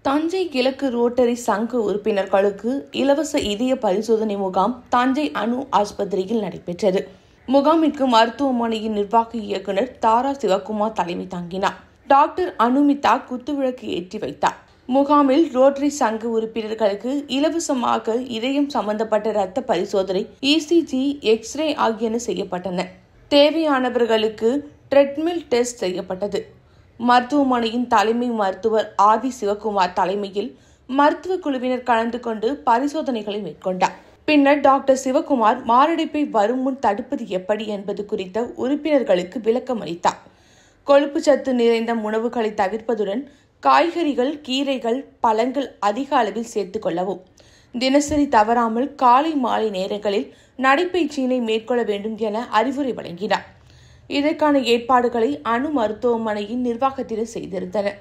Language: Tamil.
தஞ்சை கிழக்கு ரோட்டரி சங்க உறுப்பினர்களுக்கு இலவச இதய பரிசோதனை முகாம் தஞ்சை அணு ஆஸ்பத்திரியில் நடைபெற்றது. முகாமிற்கு மருத்துவமனையின் நிர்வாக இயக்குநர் தாரா சிவகுமார் தலைமை தாங்கினார். டாக்டர் அனுமிதா குத்துவிளக்கு ஏற்றி வைத்தார். முகாமில் ரோட்டரி சங்க உறுப்பினர்களுக்கு இலவசமாக இதயம் சம்பந்தப்பட்ட இரத்த பரிசோதனை, இசிஜி, எக்ஸ்ரே ஆகியன செய்யப்பட்டன. தேவையானவர்களுக்கு ட்ரெட்மில் டெஸ்ட் செய்யப்பட்டது. மருத்துவமனையின் தலைமை மருத்துவர் ஆதி சிவகுமார் தலைமையில் மருத்துவ குழுவினர் கலந்து கொண்டு பரிசோதனைகளை மேற்கொண்டார். பின்னர் டாக்டர் சிவகுமார் மாரடைப்பை வரும் முன் தடுப்பது எப்படி என்பது குறித்த உறுப்பினர்களுக்கு விளக்கம் அளித்தார். கொழுப்பு சத்து நிறைந்த உணவுகளை தவிர்ப்பதுடன் காய்கறிகள், கீரைகள், பழங்கள் அதிக அளவில் சேர்த்துக் கொள்ளவும், தினசரி தவறாமல் காலை மாலை நேரங்களில் நடைப்பயிற்சியினை மேற்கொள்ள வேண்டும் என அறிவுரை வழங்கினார். இதற்கான ஏற்பாடுகளை அணு மருத்துவமனையின் நிர்வாகத்தினர் செய்திருந்தனர்.